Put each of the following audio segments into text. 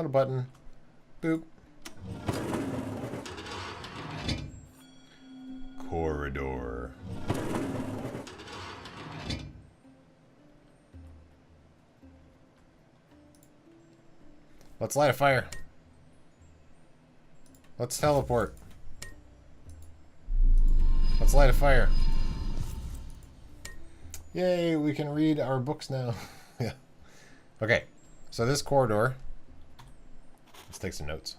hold a button. Boop. Corridor. Let's light a fire. Let's teleport. Let's light a fire. Yay, we can read our books now. Yeah. Okay, so this corridor, let's take some notes,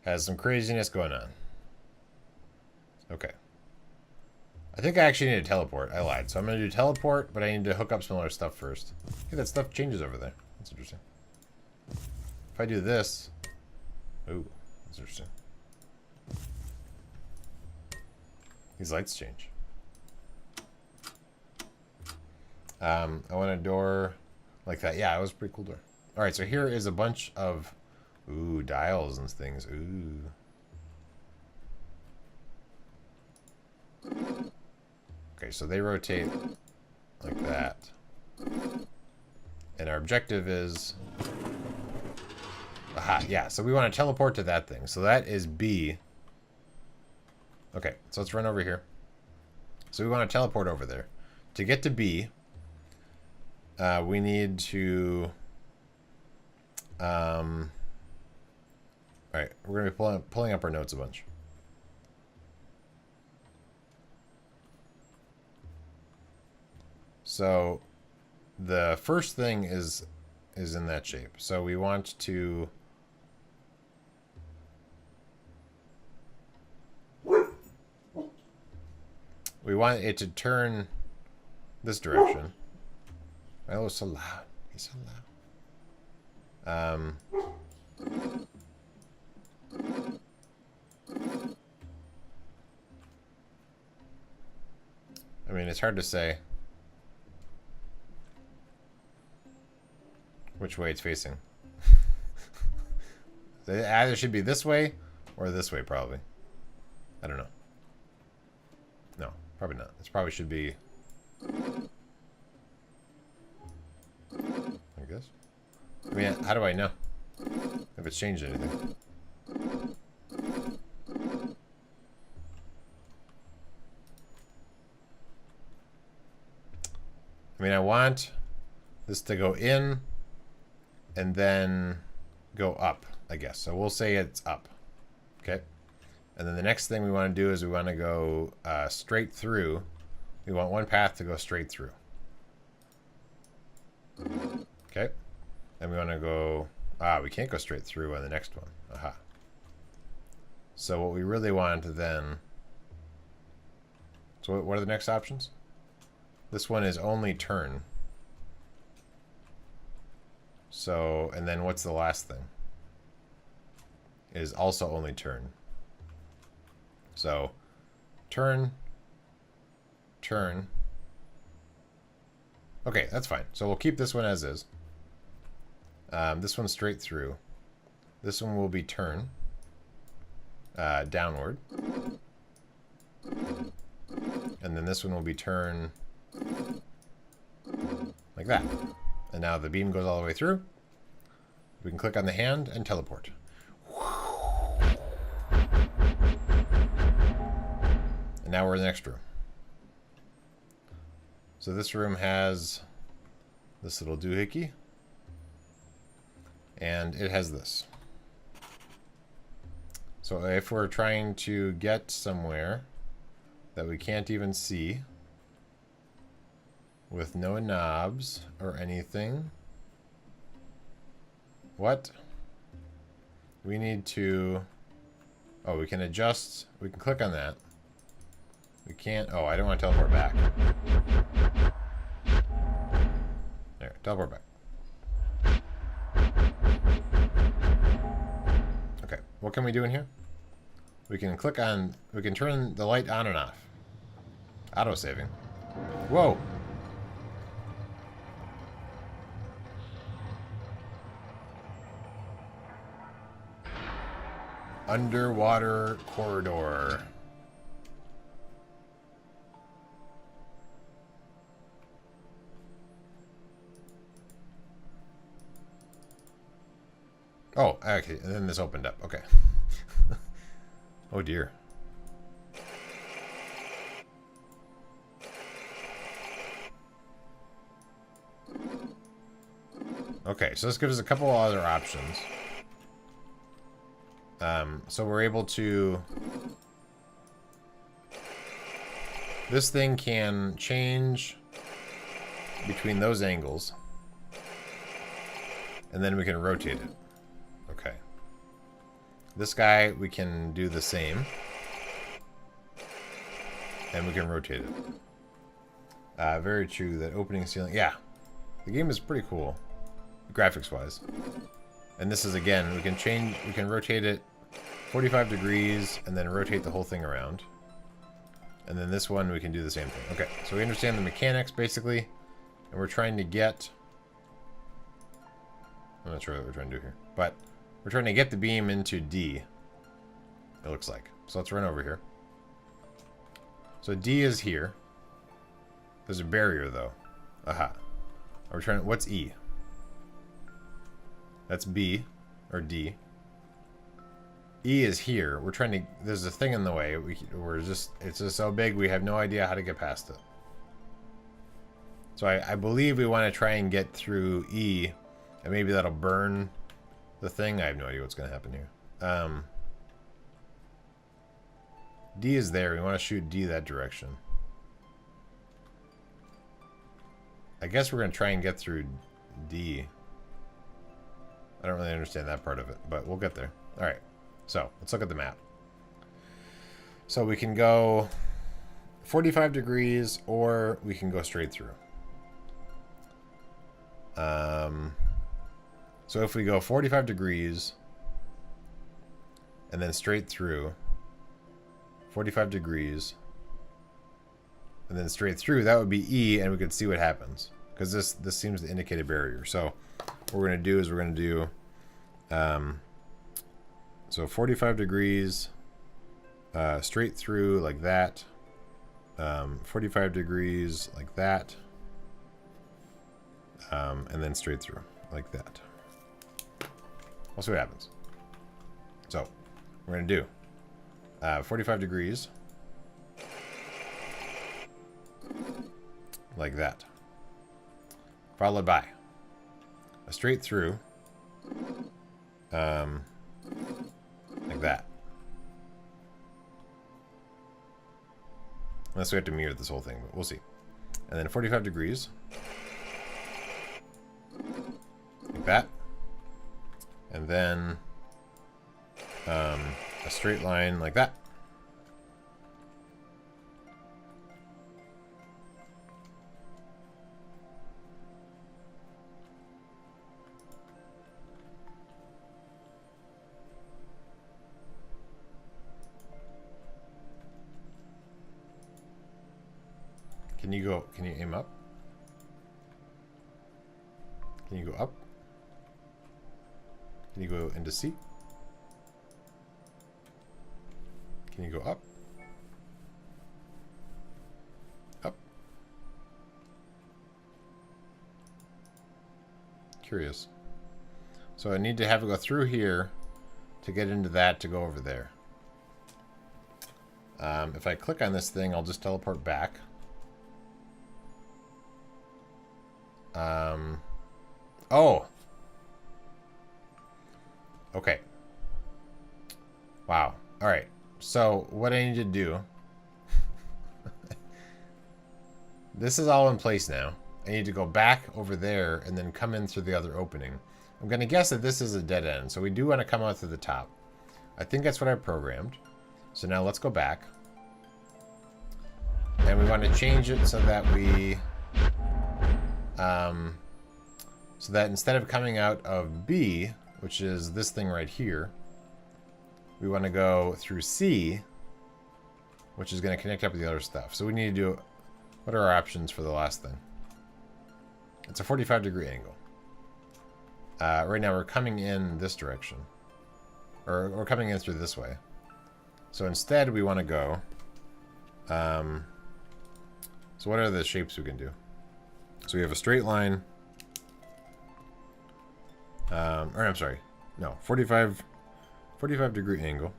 has some craziness going on. Okay. I think I actually need to teleport. I lied. So I'm going to do teleport, but I need to hook up some other stuff first. Hey, that stuff changes over there. That's interesting. If I do this... Ooh, that's interesting. These lights change. I want a door like that. Yeah, it was a pretty cool door. Alright, so here is a bunch of... Ooh, dials and things. Ooh. Okay, so they rotate like that. And our objective is... Aha, yeah, so we want to teleport to that thing. So that is B. Okay, so let's run over here. So we want to teleport over there. To get to B, we need to... Alright, we're going to be pulling up our notes a bunch. So the first thing is in that shape. So we want to... We want it to turn this direction. Oh, so loud. He's so loud. I mean, it's hard to say which way it's facing. It either should be this way or this way, probably. I don't know. No, probably not. This probably should be... I guess. I mean, how do I know if it's changed anything? I mean, I want this to go in and then go up, I guess. So we'll say it's up. Okay. And then the next thing we want to do is we want to go straight through. We want one path to go straight through. Okay. And we want to go... we can't go straight through on the next one. Aha. So what we really want then... So what are the next options? This one is only turn. So, and then what's the last thing? Is also only turn. So, turn, turn. Okay, that's fine. So we'll keep this one as is. This one's straight through. This one will be turn. Downward. And then this one will be turn like that. And now the beam goes all the way through. We can click on the hand and teleport. And now we're in the next room. So this room has this little doohickey. And it has this. So if we're trying to get somewhere that we can't even see, with no knobs or anything, what? We need to... Oh, we can adjust. We can click on that. We can't... Oh, I don't want to teleport back. There, teleport back. Okay, what can we do in here? We can click on... We can turn the light on and off. Auto-saving. Whoa! Underwater corridor. Oh, okay. And then this opened up. Okay. Oh dear. Okay, so this gives us a couple other options. So we're able to... This thing can change between those angles. And then we can rotate it. Okay. This guy, we can do the same. And we can rotate it. Very true, that opening ceiling... Yeah. The game is pretty cool. Graphics-wise. And this is, again, we can rotate it 45 degrees and then rotate the whole thing around. And then this one, we can do the same thing. Okay, so we understand the mechanics, basically. And we're trying to get... I'm not sure what we're trying to do here. But we're trying to get the beam into D, it looks like. So let's run over here. So D is here. There's a barrier, though. Aha. We're trying... What's E? That's B, or D. E is here. We're trying to... There's a thing in the way. It's just so big, we have no idea how to get past it. So I believe we want to try and get through E, and maybe that'll burn the thing. I have no idea what's going to happen here. D is there. We want to shoot D that direction. I guess we're going to try and get through D. I don't really understand that part of it, but we'll get there. All right. So let's look at the map. So we can go 45 degrees, or we can go straight through. So if we go 45 degrees and then straight through, 45 degrees and then straight through, that would be E, and we could see what happens, because this seems to indicate a barrier. So what we're going to do is we're going to do so 45 degrees straight through like that, 45 degrees like that, and then straight through like that. We'll see what happens. So we're going to do 45 degrees like that, followed by a straight through like that. Unless we have to mirror this whole thing, but we'll see. And then 45 degrees like that. And then a straight line like that. Can you aim up? Can you go up? Can you go into C? Can you go up? Up? Curious. So I need to have it go through here to get into that to go over there. If I click on this thing, I'll just teleport back. Oh! Okay. Wow. Alright. So, what I need to do... This is all in place now. I need to go back over there and then come in through the other opening. I'm going to guess that this is a dead end, so we do want to come out through the top. I think that's what I programmed. So now let's go back. And we want to change it so that we... so that instead of coming out of B, which is this thing right here, we want to go through C, which is going to connect up with the other stuff. So we need to do... What are our options for the last thing? It's a 45-degree angle. Right now we're coming in this direction. Or we're coming in through this way. So instead we want to go... so what are the shapes we can do? So we have a straight line. Or I'm sorry. no, 45 degree angle.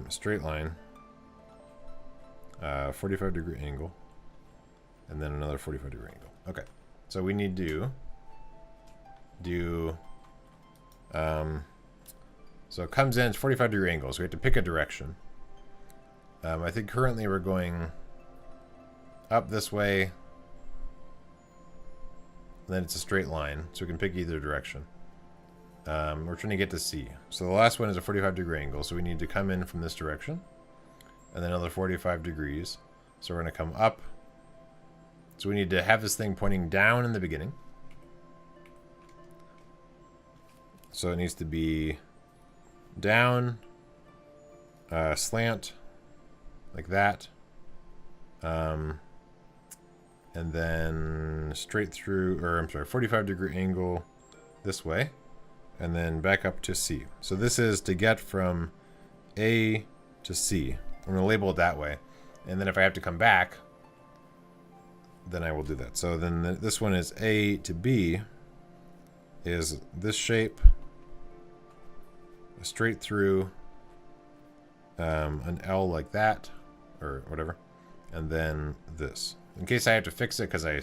Straight line. 45 degree angle. And then another 45 degree angle. Okay. So we need to do, so it comes in, it's 45 degree angles. So we have to pick a direction. I think currently we're going up this way. And then it's a straight line. So we can pick either direction. We're trying to get to C. So the last one is a 45 degree angle. So we need to come in from this direction. And then another 45 degrees. So we're going to come up. So we need to have this thing pointing down in the beginning. So it needs to be down, slant, like that. And then straight through, or I'm sorry, 45 degree angle this way. And then back up to C. So this is to get from A to C. I'm going to label it that way. And then if I have to come back, then I will do that. So then this one is A to B is this shape, straight through, an L like that, or whatever, and then this. In case I have to fix it because I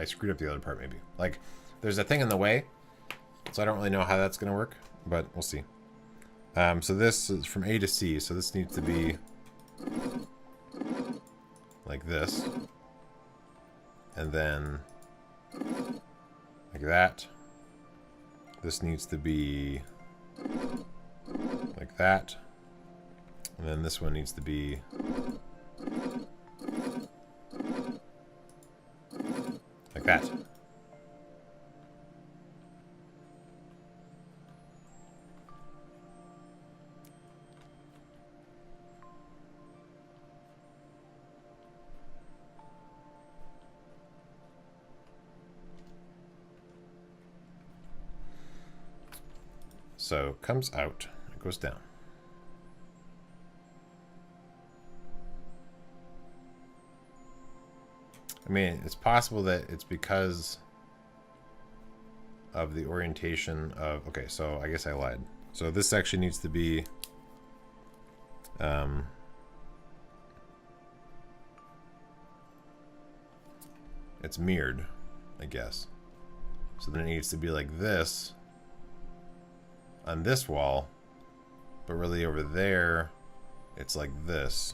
screwed up the other part maybe. Like, there's a thing in the way, so I don't really know how that's going to work, but we'll see. So this is from A to C, so this needs to be like this. And then like that. This needs to be like that. And then this one needs to be like that. So it comes out, it goes down. I mean, it's possible that it's because of the orientation of, okay, so I guess I lied. So this section needs to be, it's mirrored, I guess. So then it needs to be like this on this wall, but really over there, it's like this.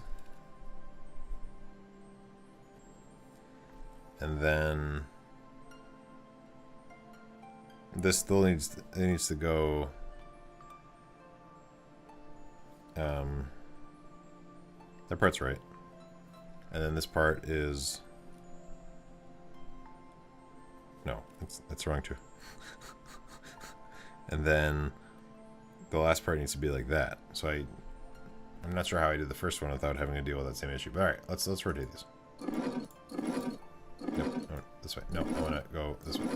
And then this still needs to go that part's right. And then this part is no, that's wrong too. And then the last part needs to be like that. So I'm not sure how I did the first one without having to deal with that same issue. But all right, let's rotate these. Nope, no, this way. No, I want to go this way.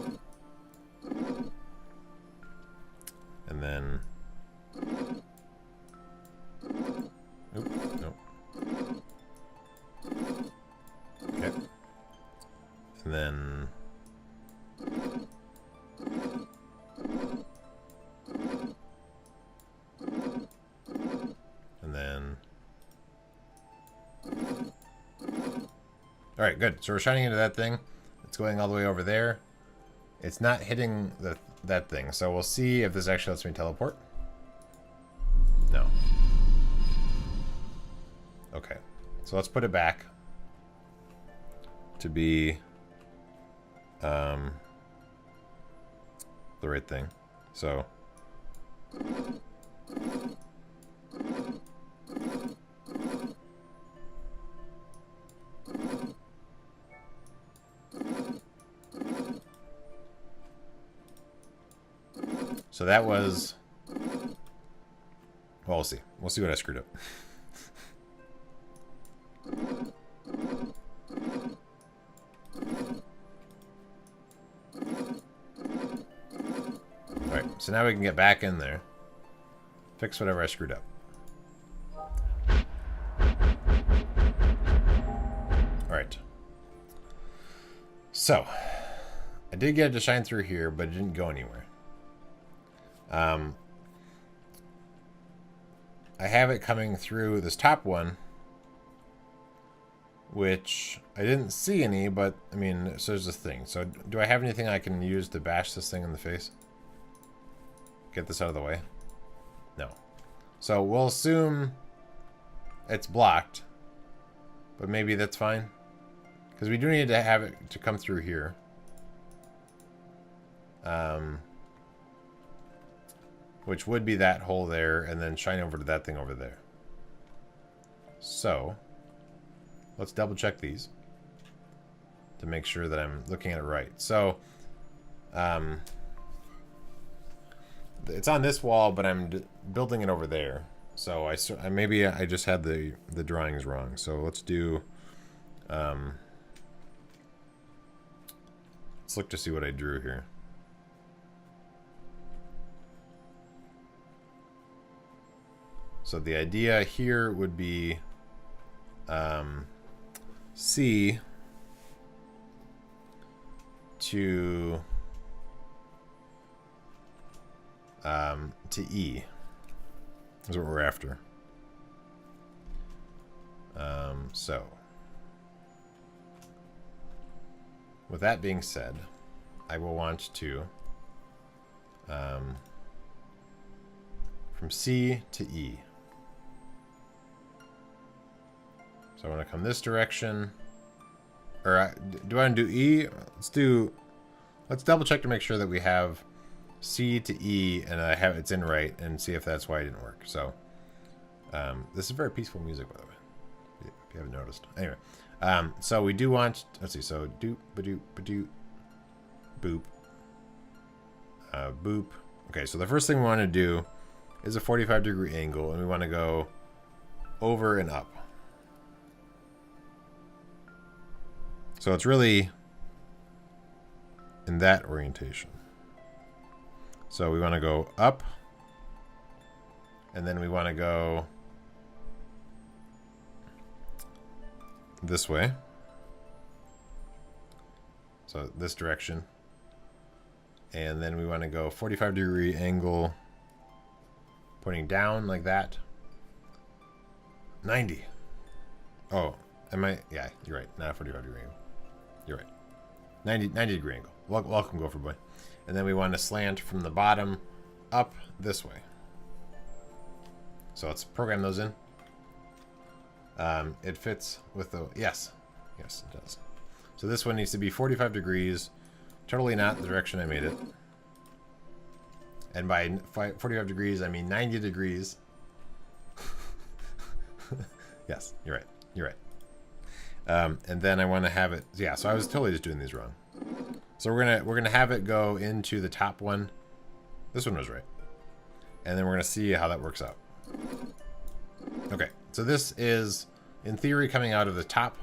And then, oop, no. Okay. And then, all right, good. So we're shining into that thing. It's going all the way over there. It's not hitting that thing. So we'll see if this actually lets me teleport. No. Okay. So let's put it back to be the right thing. So So that was, well, we'll see. We'll see what I screwed up. All right, so now we can get back in there, fix whatever I screwed up. All right. So I did get it to shine through here, but it didn't go anywhere. I have it coming through this top one, which I didn't see any, but I mean, so there's this thing. So do I have anything I can use to bash this thing in the face? Get this out of the way? No. So we'll assume it's blocked, but maybe that's fine. Because we do need to have it to come through here. Which would be that hole there, and then shine over to that thing over there. So, let's double check these to make sure that I'm looking at it right. So, it's on this wall, but I'm building it over there. So maybe I just had the drawings wrong. So let's do. Let's look to see what I drew here. So the idea here would be C to E is what we're after. So with that being said, I will want to from C to E. So I want to come this direction. Or do I want to do E? Let's double check to make sure that we have C to E and I have it's in right, and see if that's why it didn't work. So this is very peaceful music, by the way, if you haven't noticed. Anyway, so we do want, let's see, so doop ba-doop ba-doop boop boop. Okay, so the first thing we want to do is a 45-degree angle, and we want to go over and up. So it's really in that orientation. So we want to go up, and then we want to go this way. So this direction. And then we want to go 45-degree angle pointing down like that. 90. Oh, yeah, you're right. Not a 45-degree angle. You're right. 90-degree angle. Welcome, Gopher Boy. And then we want to slant from the bottom up this way. So let's program those in. It fits with the... Yes, it does. So this one needs to be 45 degrees. Totally not the direction I made it. And by 45 degrees, I mean 90 degrees. Yes, you're right. You're right. And then I want to have it... Yeah, so I was totally just doing these wrong. So we're gonna have it go into the top one. This one was right. And then we're gonna see how that works out. Okay, so this is, in theory, coming out of the top.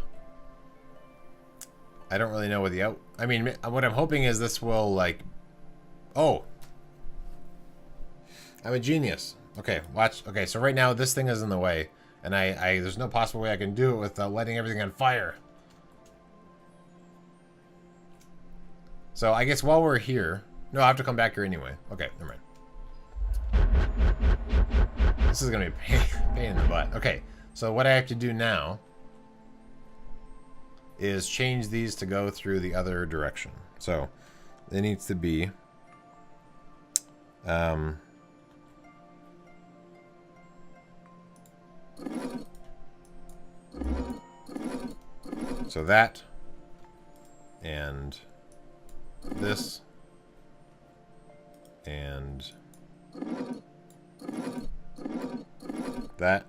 I don't really know what the out... I mean, what I'm hoping is this will, like... Oh! I'm a genius. Okay, watch. Okay, so right now this thing is in the way. And there's no possible way I can do it without lighting everything on fire. So I guess while we're here... No, I have to come back here anyway. Okay, never mind. This is going to be a pain in the butt. Okay, so what I have to do now is change these to go through the other direction. So it needs to be... so that, and this, and that,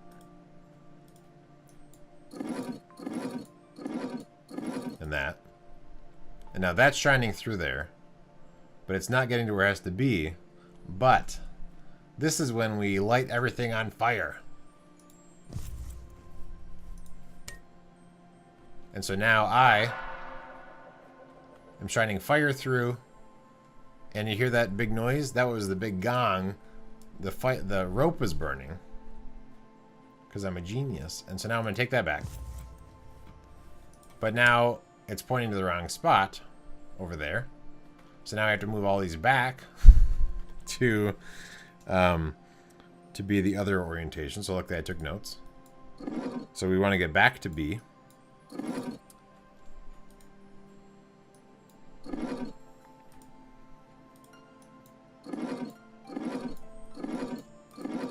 and that. And now that's shining through there, but it's not getting to where it has to be. But this is when we light everything on fire. And so now I am shining fire through, and you hear that big noise? That was the big gong. The rope was burning because I'm a genius. And so now I'm going to take that back. But now it's pointing to the wrong spot over there. So now I have to move all these back. to be the other orientation. So luckily I took notes. So we want to get back to B.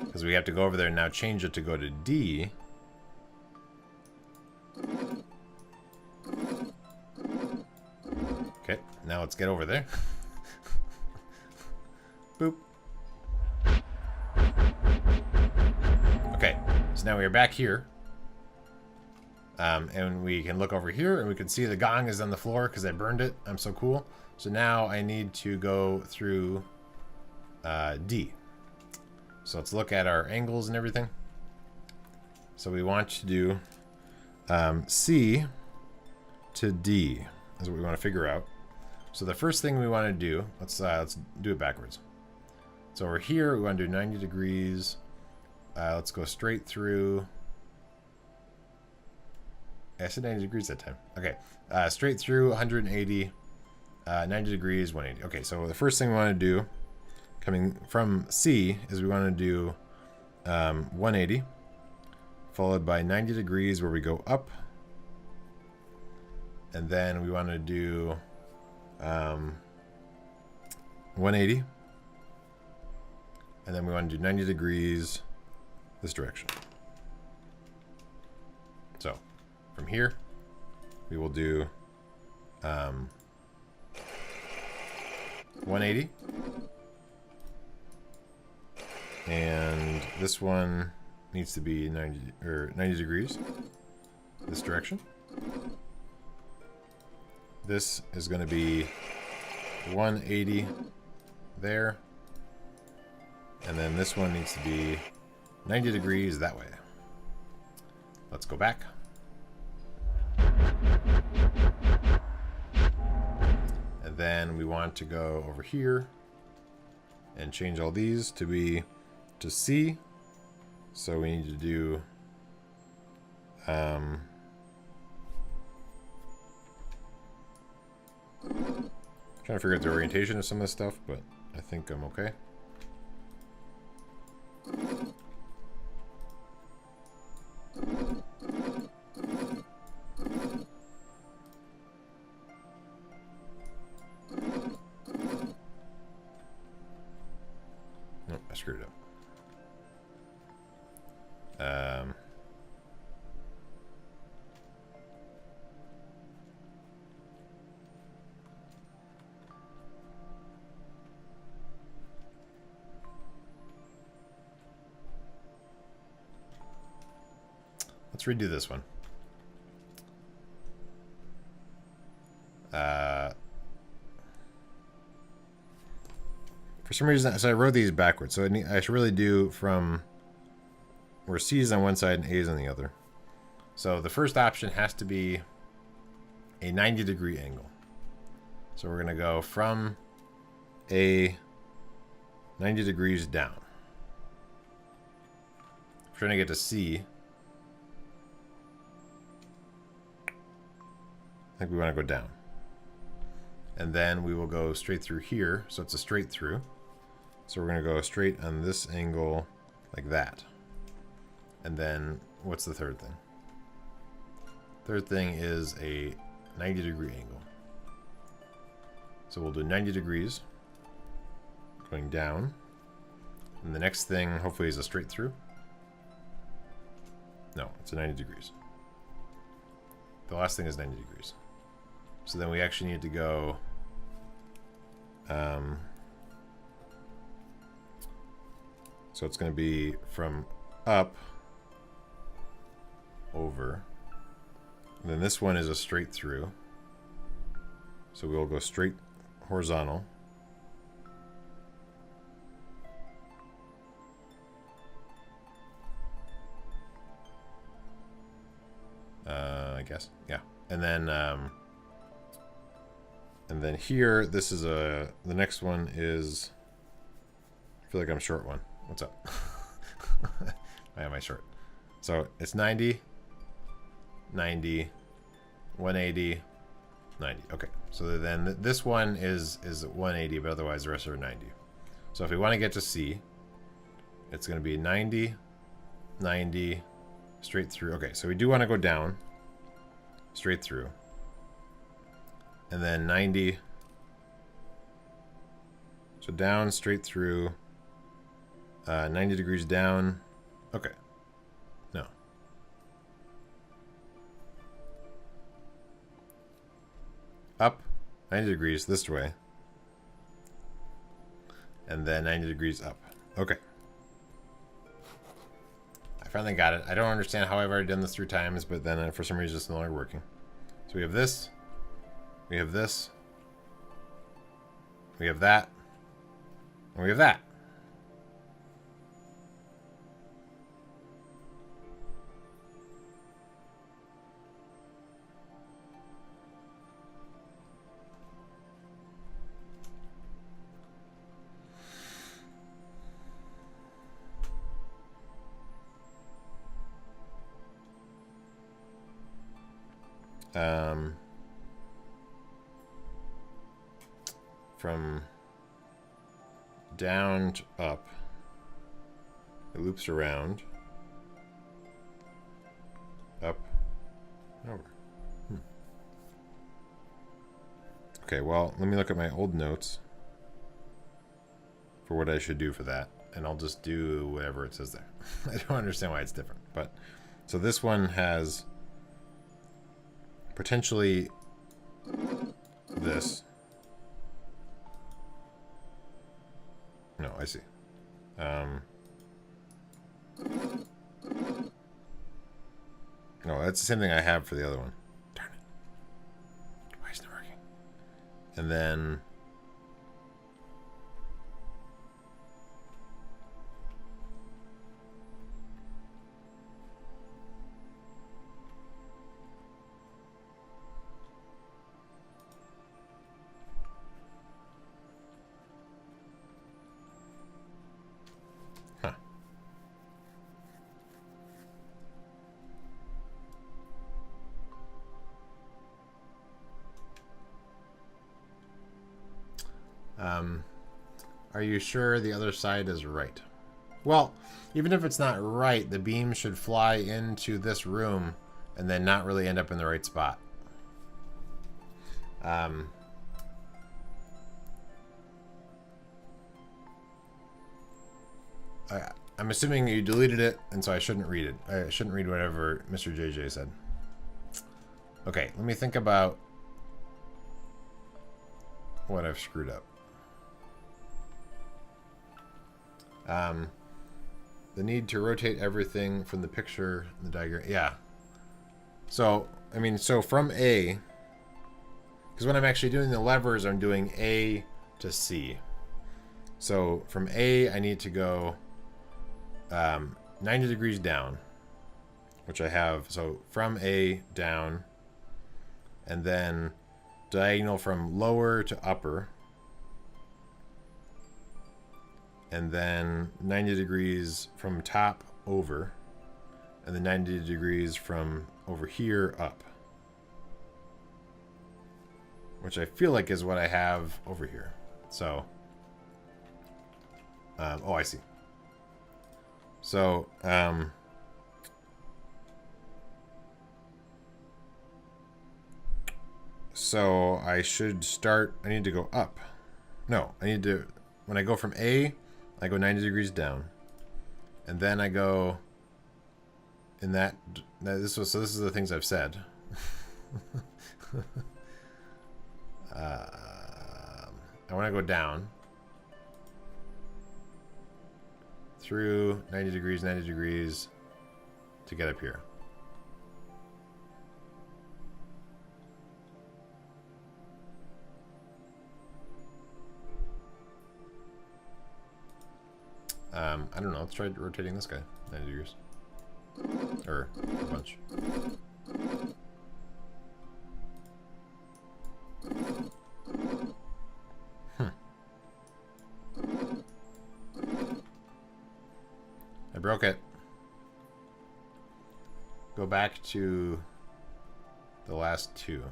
Because we have to go over there and now change it to go to D. Okay, now let's get over there. Boop. Okay, so now we are back here. And we can look over here and we can see the gong is on the floor because I burned it. I'm so cool. So now I need to go through D. So let's look at our angles and everything. So we want to do C to D is what we want to figure out. So the first thing we want to do, let's do it backwards. So over here we want to do 90 degrees. Let's go straight through. I said 90 degrees that time. Okay, straight through 180, 90 degrees, 180. Okay, so the first thing we want to do, coming from C, is we want to do 180, followed by 90 degrees where we go up, and then we want to do 180, and then we want to do 90 degrees this direction. So from here, we will do 180. And this one needs to be 90 degrees this direction. This is going to be 180 there. And then this one needs to be 90 degrees that way. Let's go back. And then we want to go over here and change all these to be to C. So we need to do trying to figure out the orientation of some of this stuff, but I think I'm okay. Nope, I screwed it up. Let's redo this one. For some reason, so I wrote these backwards. So I should really do from where C is on one side and A is on the other. So the first option has to be a 90-degree angle. So we're going to go from A 90 degrees down. We're trying to get to C. I think we want to go down. And then we will go straight through here. So it's a straight through. So we're going to go straight on this angle like that. And then what's the third thing? Third thing is a 90-degree angle. So we'll do 90 degrees going down. And the next thing hopefully is a straight through. No, it's a 90 degrees. The last thing is 90 degrees. So then we actually need to go so it's going to be from up over, and then this one is a straight through, so we'll go straight horizontal, I guess, yeah. And then here, this is the next one is, I feel like I'm short one. What's up? Why am I short? So it's 90, 90, 180, 90. Okay, so then this one is 180, but otherwise the rest are 90. So if we want to get to C, it's going to be 90, 90, straight through. Okay, so we do want to go down, straight through. And then 90. So down, straight through. 90 degrees down. Okay. No. Up, 90 degrees this way. And then 90 degrees up. Okay. I finally got it. I don't understand how I've already done this 3 times, but then for some reason it's no longer working. So we have this. We have this. We have that. And we have that. From down to up, it loops around, up, over. Okay, well, let me look at my old notes for what I should do for that, and I'll just do whatever it says there. I don't understand why it's different, but so this one has potentially this. No, I see. No, that's the same thing I have for the other one. Darn it. Why isn't it working? And then... Are you sure the other side is right? Well, even if it's not right, the beam should fly into this room and then not really end up in the right spot. I'm assuming you deleted it, and so I shouldn't read it. I shouldn't read whatever Mr. JJ said. Okay, let me think about what I've screwed up. The need to rotate everything from the picture in the diagram. Yeah. So, I mean, so from A, because when I'm actually doing the levers, I'm doing A to C. So from A, I need to go 90 degrees down, which I have. So from A down, and then diagonal from lower to upper, and then 90 degrees from top over, and then 90 degrees from over here up, which I feel like is what I have over here. So, oh, I see. So, so I should start, I need to go up. No, I need to, when I go from A, I go 90 degrees down, and then I go in that this is the things I've said. I want to go down through 90 degrees to get up here. I don't know. Let's try rotating this guy 90 degrees. Or a bunch. I broke it. Go back to the last two.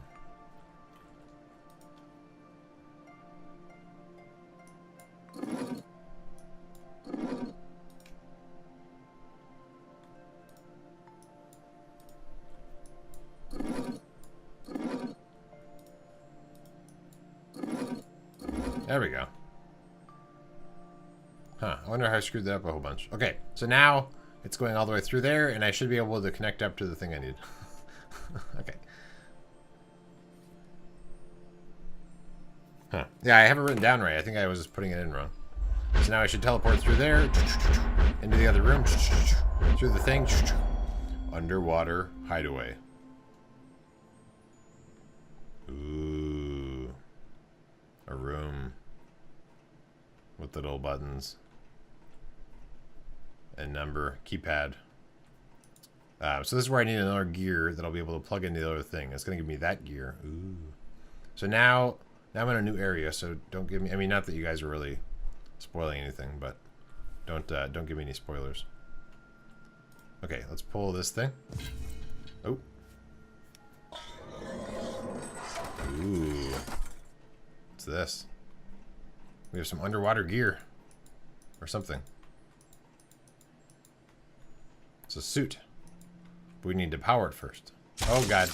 There we go. Huh, I wonder how I screwed that up a whole bunch. Okay, so now it's going all the way through there, and I should be able to connect up to the thing I need. Okay. Huh. Yeah, I have it written down right. I think I was just putting it in wrong. So now I should teleport through there, into the other room, through the thing, underwater hideaway. Ooh. A room with little buttons. And number, keypad. So this is where I need another gear that I'll be able to plug into the other thing. It's going to give me that gear. Ooh. So now I'm in a new area, so don't give me... I mean, not that you guys are really spoiling anything, but don't give me any spoilers. Okay, let's pull this thing. Oh. Ooh. What's this? We have some underwater gear. Or something. It's a suit. But we need to power it first. Oh, God.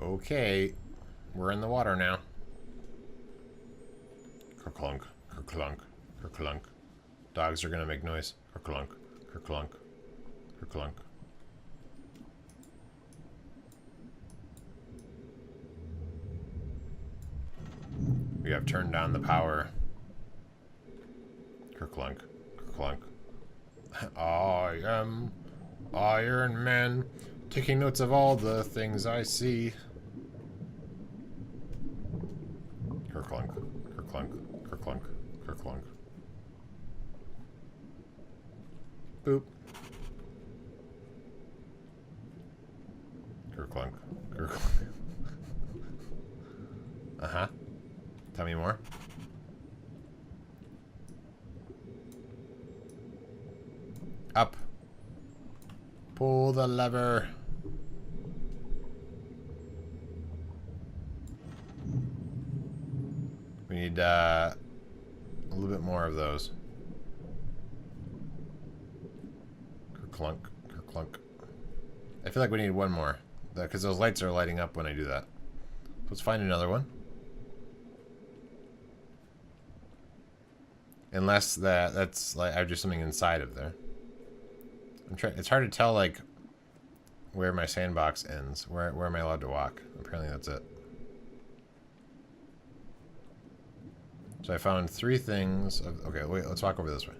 Okay. We're in the water now. Kerclunk, kerclunk, kerclunk. Dogs are gonna make noise. Kerclunk, kerclunk, kerclunk. We have turned down the power. Kerclunk, kerclunk. I am Iron Man, taking notes of all the things I see. Kerclunk, kerclunk, kerclunk, kerclunk. Boop. Kerclunk, kerclunk. Uh-huh. Tell me more. Up. Pull the lever. We need a little bit more of those. Kerclunk, kerclunk. I feel like we need one more, because those lights are lighting up when I do that. So let's find another one. Unless that's like I do something inside of there. It's hard to tell like where my sandbox ends. Where am I allowed to walk? Apparently that's it. So I found 3 things of, okay, wait, let's walk over this way.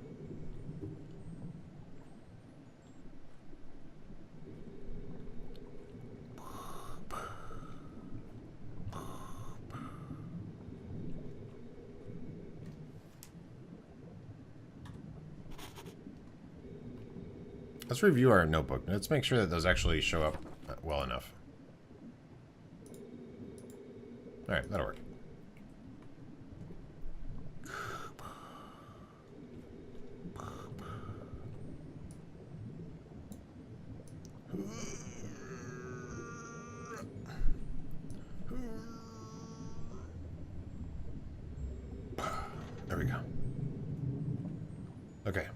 Let's review our notebook. Let's make sure that those actually show up well enough. Alright, that'll work. There we go. Okay.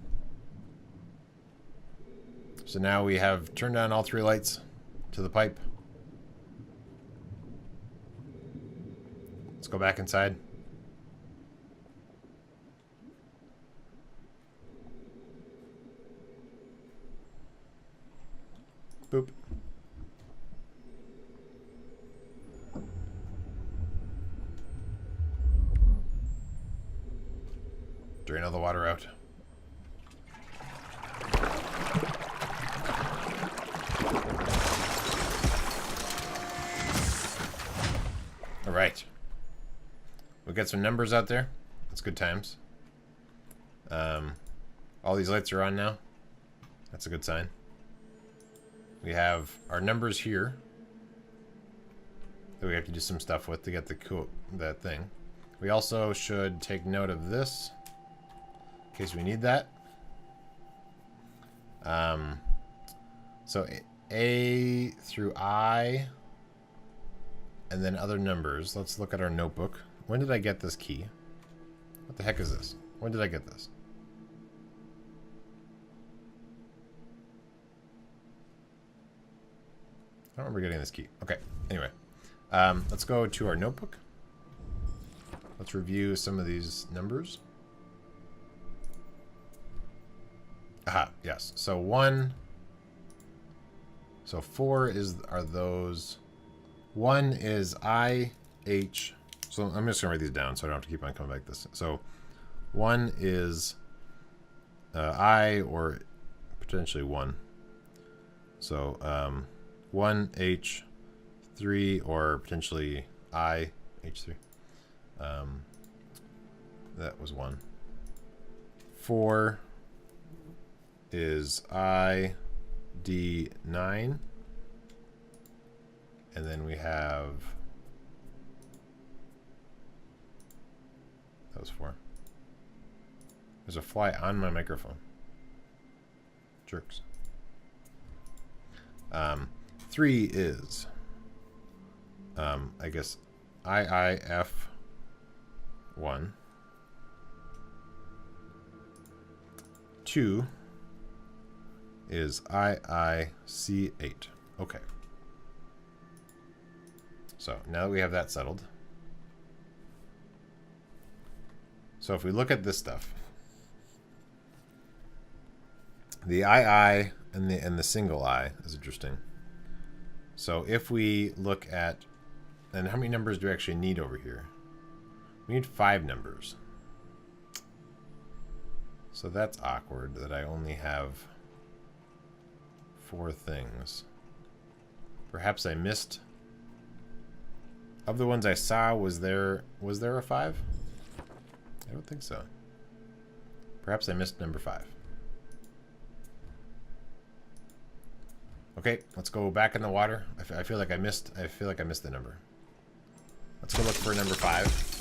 So now we have turned on all 3 lights to the pipe. Let's go back inside. Boop. Drain all the water out. All right. We'll get some numbers out there. That's good times. All these lights are on now. That's a good sign. We have our numbers here that we have to do some stuff with to get that thing. We also should take note of this in case we need that. So A through I and then other numbers. Let's look at our notebook. When did I get this key? What the heck is this? When did I get this? I don't remember getting this key. Okay, anyway. Let's go to our notebook. Let's review some of these numbers. Aha, yes. So 1. So 4 are those. 1 is I, H. So I'm just going to write these down so I don't have to keep on coming back to this. So 1 is I, or potentially 1. So 1, H, 3, or potentially I, H3. That was 1. 4 is I, D, 9. And then we have... That was 4. There's a fly on my microphone. Jerks. 3 is... I guess IIF 1. 2 is IIC 8. Okay. So now that we have that settled. So if we look at this stuff, the II and the single I is interesting. So if we look at, and how many numbers do we actually need over here? We need 5 numbers. So that's awkward that I only have 4 things. Perhaps I missed. Of the ones I saw, was there a 5? I don't think so. Perhaps I missed number 5. Okay, let's go back in the water. I feel like I missed the number. Let's go look for number 5.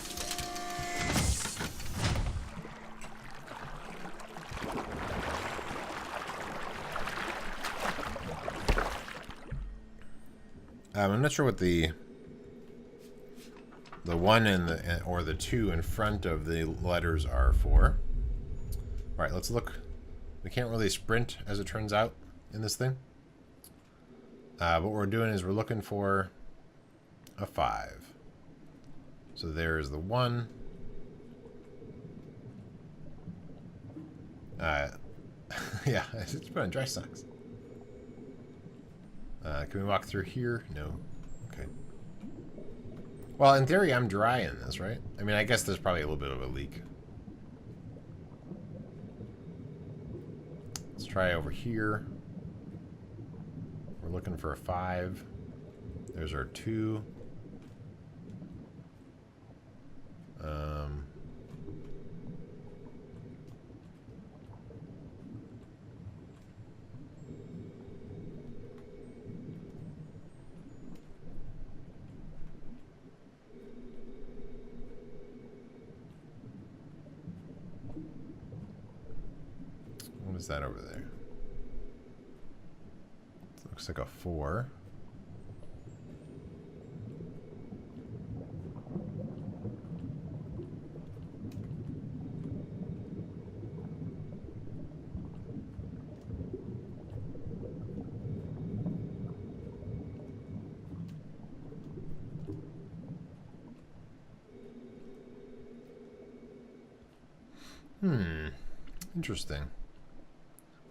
I'm not sure what the 1 and or the 2 in front of the letters are for. All right, let's look. We can't really sprint, as it turns out, in this thing. What we're doing is we're looking for a 5. So there's the 1. Yeah, it's put on dry socks. Can we walk through here? No. Okay. Well, in theory, I'm dry in this, right? I mean, I guess there's probably a little bit of a leak. Let's try over here. We're looking for a 5. There's our 2. What is that over there? Looks like a 4. Interesting.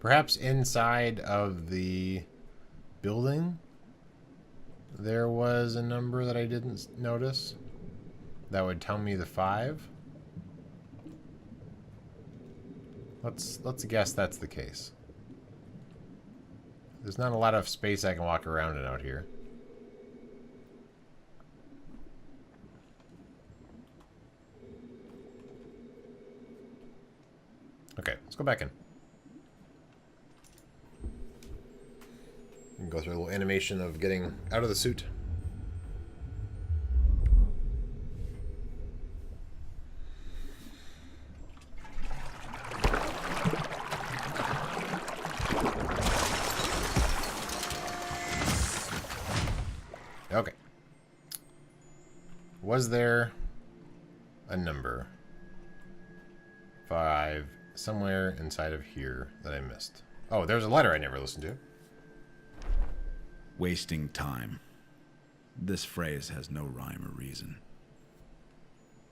Perhaps inside of the building there was a number that I didn't notice that would tell me the 5. Let's guess that's the case. There's not a lot of space I can walk around in out here. Okay, let's go back in. You can go through a little animation of getting out of the suit. Okay. Was there a number 5 somewhere inside of here that I missed? Oh, there's a letter I never listened to. Wasting time. This phrase has no rhyme or reason.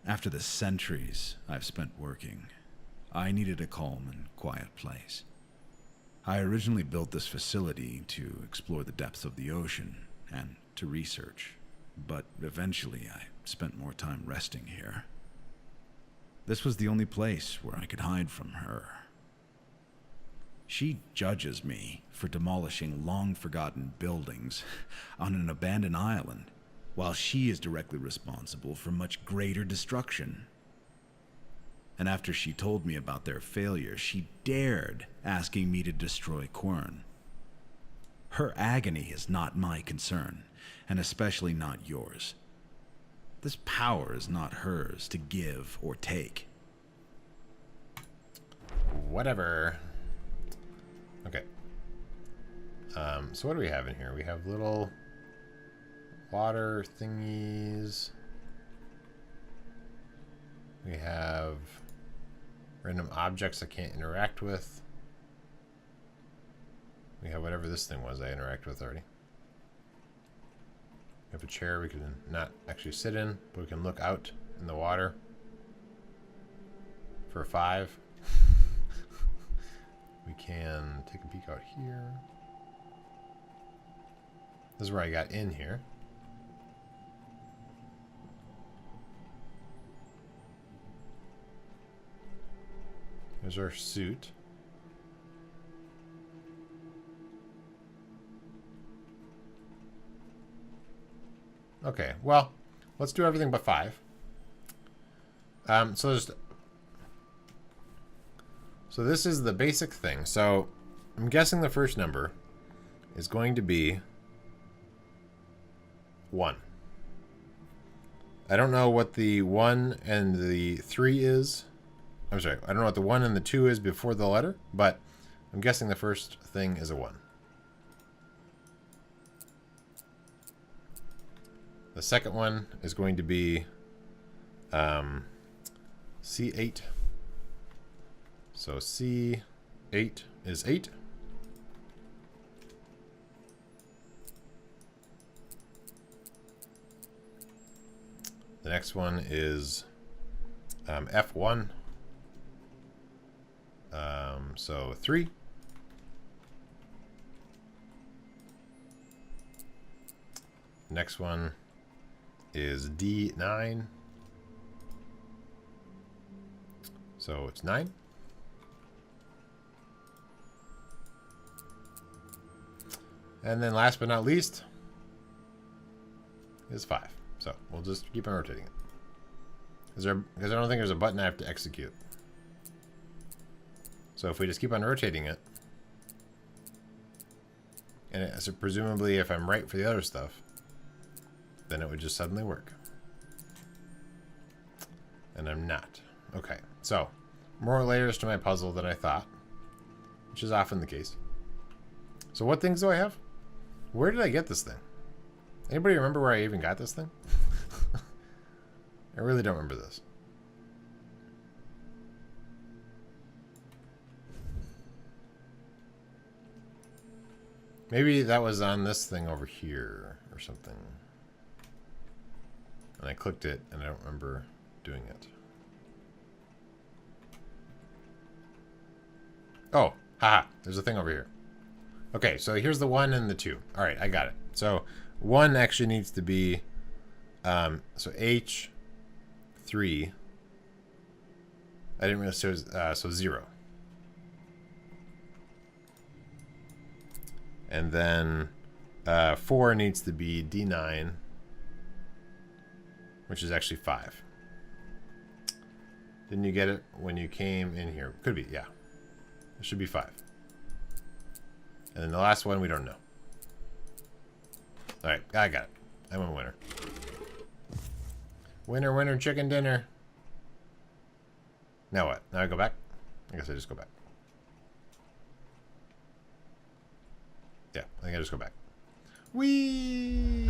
After the centuries I've spent working, I needed a calm and quiet place. I originally built this facility to explore the depths of the ocean and to research, but eventually I spent more time resting here. This was the only place where I could hide from her. She judges me for demolishing long-forgotten buildings on an abandoned island, while she is directly responsible for much greater destruction. And after she told me about their failure, she dared asking me to destroy Quern. Her agony is not my concern, and especially not yours. This power is not hers to give or take. Whatever. Okay. So what do we have in here? We have little water thingies. We have random objects I can't interact with. We have whatever this thing was I interacted with already. We have a chair we can not actually sit in, but we can look out in the water for a 5. We can take a peek out here. This is where I got in here. There's our suit. Okay, well, let's do everything but 5. So this is the basic thing. So I'm guessing the first number is going to be 1. I don't know what the 1 and the 3 is. I'm sorry, I don't know what the 1 and the 2 is before the letter, but I'm guessing the first thing is a 1. The second one is going to be C8. So C8 is 8. The next one is F1. So 3. Next one is D9. So it's 9. And then last but not least is 5. So we'll just keep on rotating it. Because I don't think there's a button I have to execute. So if we just keep on rotating it, and so presumably if I'm right for the other stuff, then it would just suddenly work. And I'm not. Okay, so more layers to my puzzle than I thought, which is often the case. So what things do I have? Where did I get this thing? Anybody remember where I even got this thing? I really don't remember this. Maybe that was on this thing over here or something. And I clicked it and I don't remember doing it. Oh, haha, there's a thing over here. Okay, so here's the 1 and the 2. All right, I got it. So 1 actually needs to be, so H3. I didn't realize it was, so 0. And then 4 needs to be D9, which is actually 5. Didn't you get it when you came in here? Could be, yeah. It should be 5. And then the last one, we don't know. All right, I got it. I'm a winner. Winner, winner, chicken dinner. Now what? Now I go back? I guess I just go back. Yeah, I think I just go back. Whee!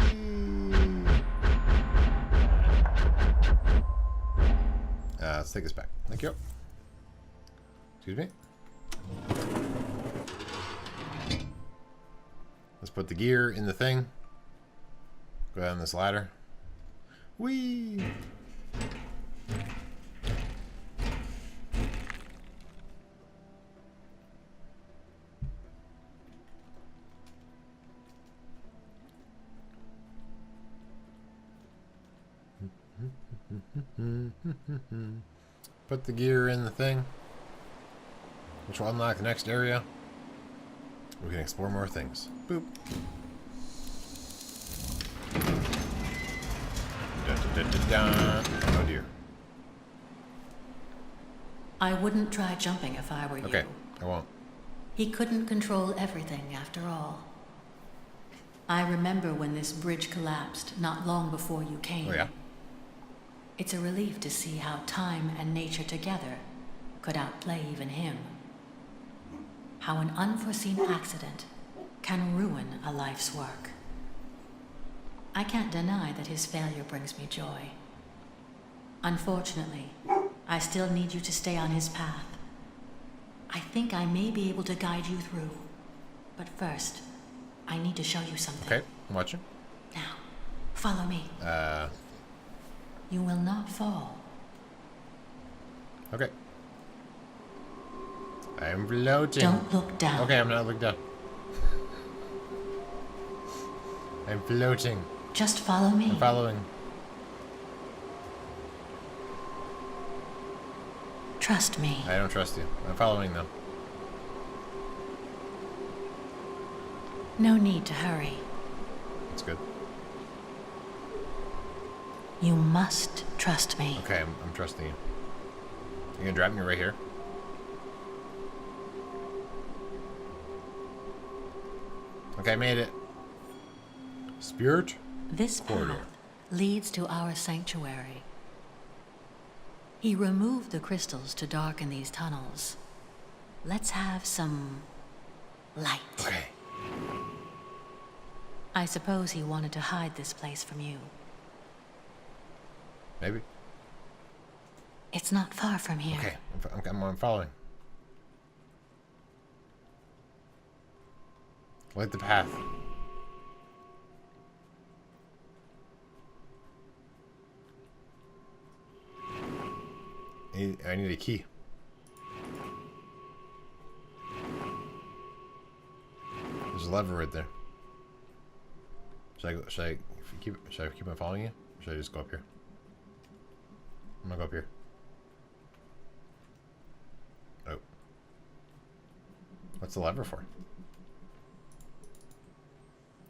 take this back. Thank you. Excuse me. Let's put the gear in the thing. Go down this ladder. Whee! Put the gear in the thing, which will unlock the next area. We can explore more things. Boop. Dun, dun, dun, dun. Oh dear. I wouldn't try jumping if I were you. Okay, I won't. He couldn't control everything after all. I remember when this bridge collapsed not long before you came. Oh yeah. It's a relief to see how time and nature together could outplay even him. How an unforeseen accident can ruin a life's work. I can't deny that his failure brings me joy. Unfortunately, I still need you to stay on his path. I think I may be able to guide you through. But first, I need to show you something. Okay, I'm watching. Now, follow me. You will not fall. Okay. I'm floating. Don't look down. Okay, I'm not looking down. I'm floating. Just follow me. I'm following. Trust me. I don't trust you. I'm following them. No need to hurry. That's good. You must trust me. Okay, I'm trusting you. You gonna drop me right here? Okay, I made it. Spirit? This Corridor. path leads to our sanctuary. He removed the crystals to darken these tunnels. Let's have some light. Okay. I suppose he wanted to hide this place from you. Maybe. It's not far from here. Okay, I'm following. Light the path. I need a key. There's a lever right there. Should I keep on following you? Or should I just go up here? I'm gonna go up here. Oh. What's the lever for?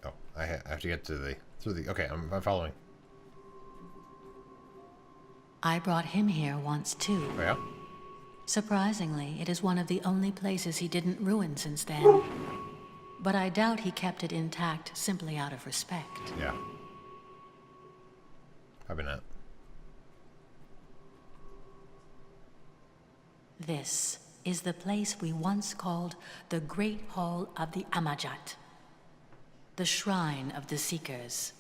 Oh, I have to get to through the. Okay, I'm following. I brought him here once too. Oh yeah. Surprisingly, it is one of the only places he didn't ruin since then. But I doubt he kept it intact simply out of respect. Yeah. Probably not. This is the place we once called the Great Hall of the Amajat, the Shrine of the Seekers.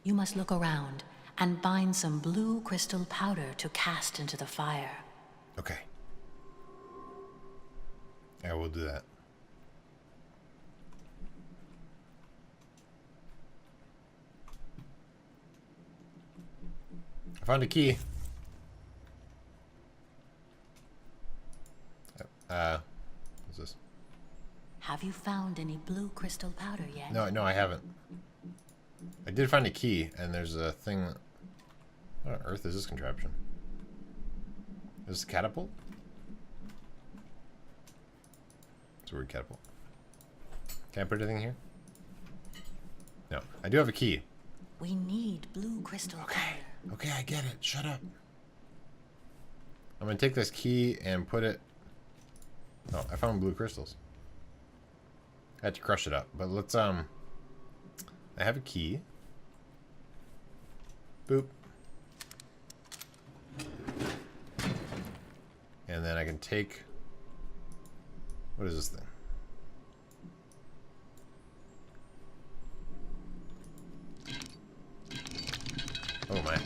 You must look around and find some blue crystal powder to cast into the fire. Okay. Yeah, we'll do that. I found a key. What's this? Have you found any blue crystal powder yet? No, I haven't. I did find a key, and there's a thing. What on earth is this contraption? Is this a catapult? It's a weird catapult. Can I put anything here? No. I do have a key. We need blue crystal powder. Okay, I get it. Shut up. I'm gonna take this key and put it. Oh, I found blue crystals. I had to crush it up, but let's I have a key. Boop. And then I can take. What is this thing? Oh my.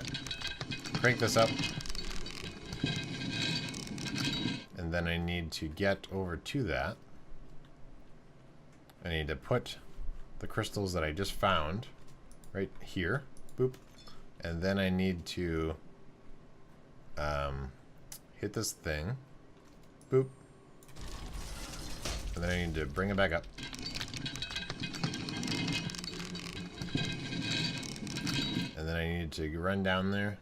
to crank this up. And then I need to get over to that. I need to put the crystals that I just found right here. Boop. And then I need to hit this thing. Boop. And then I need to bring it back up. And then I need to run down there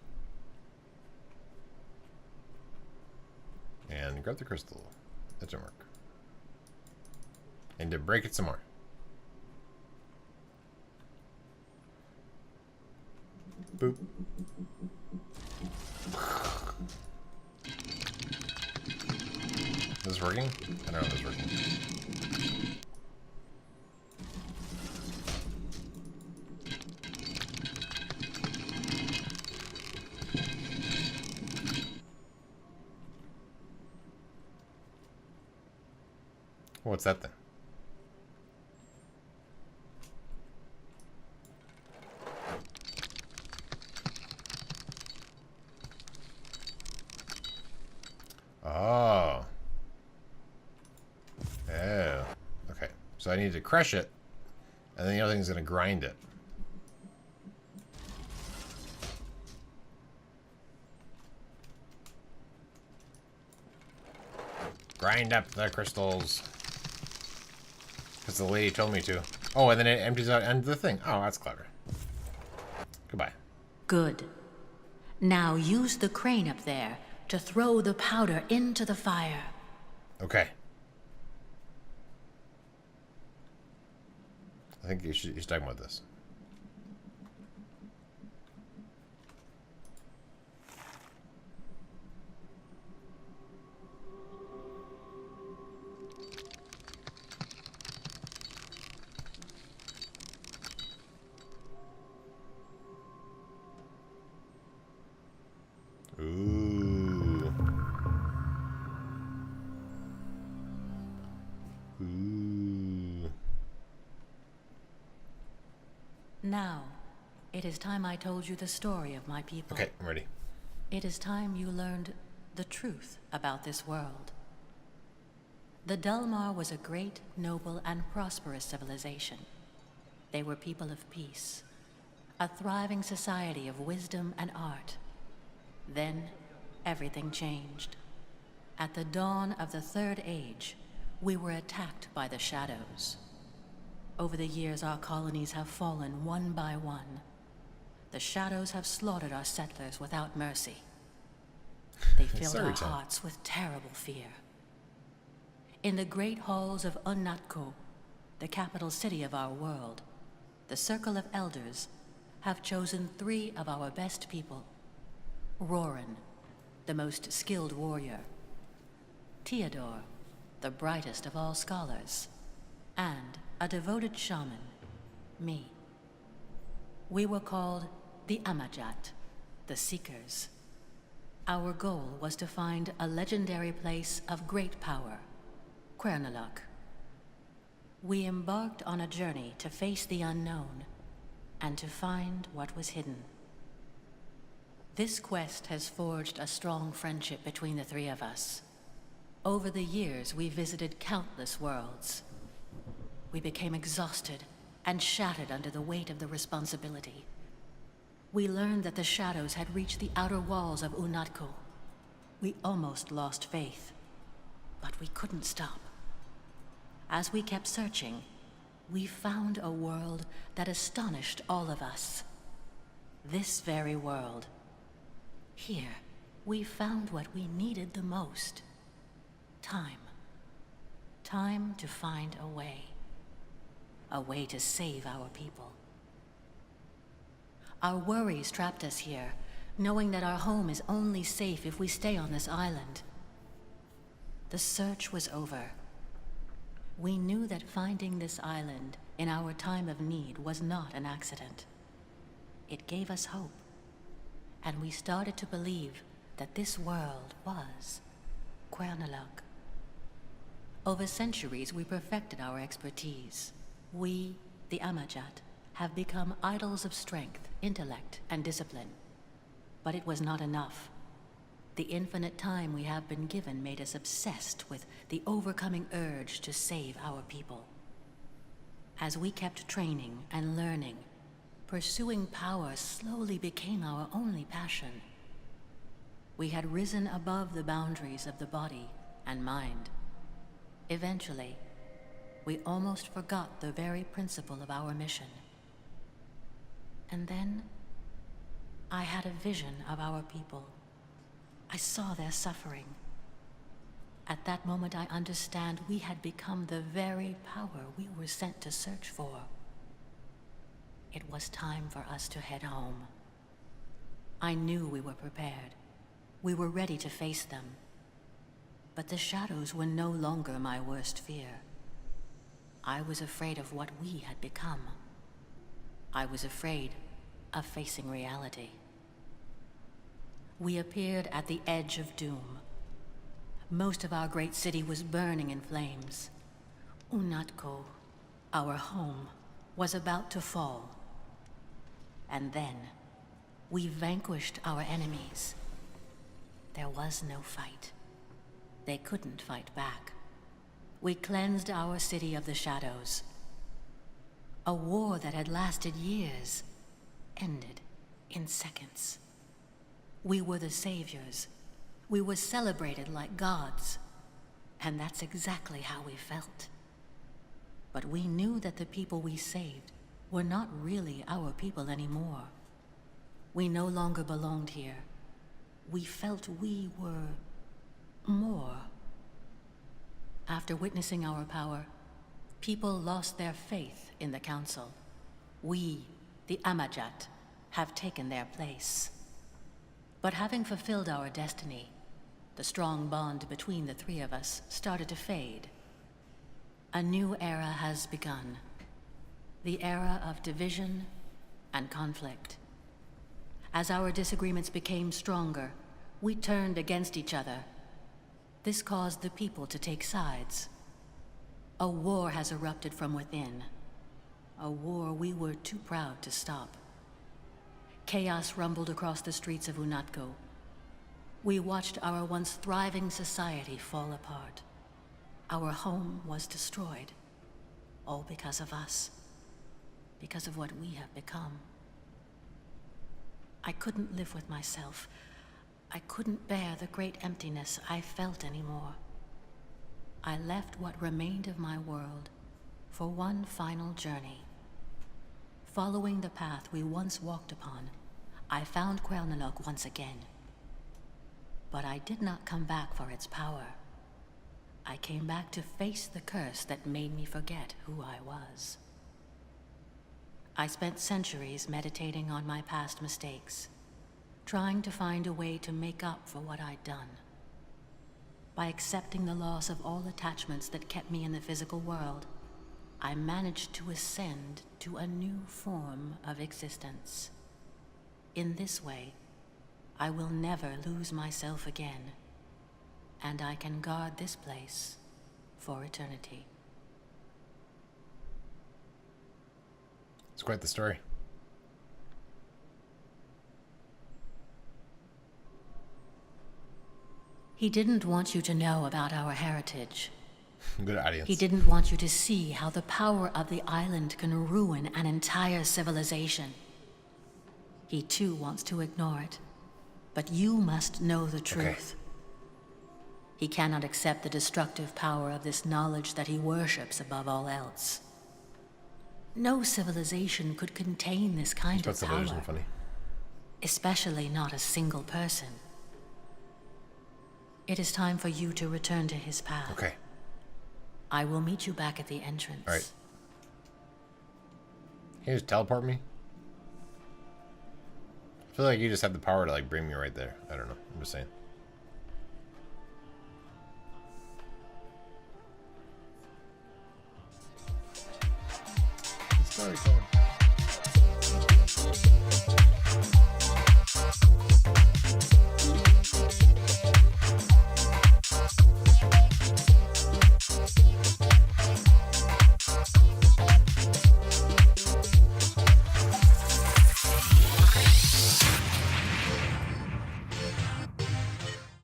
and grab the crystal. That didn't work. And to break it some more. Boop. Is this working? I don't know if it's working. What's that thing? Oh. Oh. Okay. So I need to crush it, and then the other thing's going to grind it. Grind up the crystals. Because the lady told me to. Oh, and then it empties out into the thing. Oh, that's clever. Goodbye. Good. Now use the crane up there to throw the powder into the fire. Okay. I think he's talking about this. Ooh. Ooh. Now, it is time I told you the story of my people. Okay, I'm ready. It is time you learned the truth about this world. The Delmar was a great, noble, and prosperous civilization. They were people of peace, a thriving society of wisdom and art. Then, everything changed. At the dawn of the Third Age, we were attacked by the Shadows. Over the years, our colonies have fallen one by one. The Shadows have slaughtered our settlers without mercy. They filled our hearts with terrible fear. In the great halls of Unnatko, the capital city of our world, the Circle of Elders have chosen 3 of our best people. Roran, the most skilled warrior. Theodore, the brightest of all scholars. And a devoted shaman, me. We were called the Amajat, the Seekers. Our goal was to find a legendary place of great power, Quern. We embarked on a journey to face the unknown and to find what was hidden. This quest has forged a strong friendship between the 3 of us. Over the years, we visited countless worlds. We became exhausted and shattered under the weight of the responsibility. We learned that the Shadows had reached the outer walls of Unnatko. We almost lost faith, but we couldn't stop. As we kept searching, we found a world that astonished all of us. This very world. Here, we found what we needed the most. Time. Time to find a way. A way to save our people. Our worries trapped us here, knowing that our home is only safe if we stay on this island. The search was over. We knew that finding this island in our time of need was not an accident. It gave us hope. And we started to believe that this world was Quern. Over centuries, we perfected our expertise. We, the Amajat, have become idols of strength, intellect, and discipline. But it was not enough. The infinite time we have been given made us obsessed with the overcoming urge to save our people. As we kept training and learning, pursuing power slowly became our only passion. We had risen above the boundaries of the body and mind. Eventually, we almost forgot the very principle of our mission. And then, I had a vision of our people. I saw their suffering. At that moment, I understand we had become the very power we were sent to search for. It was time for us to head home. I knew we were prepared. We were ready to face them. But the shadows were no longer my worst fear. I was afraid of what we had become. I was afraid of facing reality. We appeared at the edge of doom. Most of our great city was burning in flames. Unatko, our home, was about to fall. And then, we vanquished our enemies. There was no fight. They couldn't fight back. We cleansed our city of the shadows. A war that had lasted years ended in seconds. We were the saviors. We were celebrated like gods. And that's exactly how we felt. But we knew that the people we saved were not really our people anymore. We no longer belonged here. We felt we were more. After witnessing our power, people lost their faith in the Council. We, the Amajat, have taken their place. But having fulfilled our destiny, the strong bond between the three of us started to fade. A new era has begun. The era of division and conflict. As our disagreements became stronger, we turned against each other. This caused the people to take sides. A war has erupted from within. A war we were too proud to stop. Chaos rumbled across the streets of Unatko. We watched our once thriving society fall apart. Our home was destroyed. All because of us. Because of what we have become. I couldn't live with myself. I couldn't bear the great emptiness I felt anymore. I left what remained of my world for one final journey. Following the path we once walked upon, I found Quern once again. But I did not come back for its power. I came back to face the curse that made me forget who I was. I spent centuries meditating on my past mistakes, trying to find a way to make up for what I'd done. By accepting the loss of all attachments that kept me in the physical world, I managed to ascend to a new form of existence. In this way, I will never lose myself again, and I can guard this place for eternity. It's quite the story. He didn't want you to know about our heritage. Good audience. He didn't want you to see how the power of the island can ruin an entire civilization. He too wants to ignore it, but you must know the truth. He cannot accept the destructive power of this knowledge that he worships above all else. No civilization could contain this kind of power, funny. especially not a single person. It is time for you to return to his path. Okay. I will meet you back at the entrance. All right. Can you just teleport me? I feel like you just have the power to like bring me right there. I don't know. I'm just saying. Story time.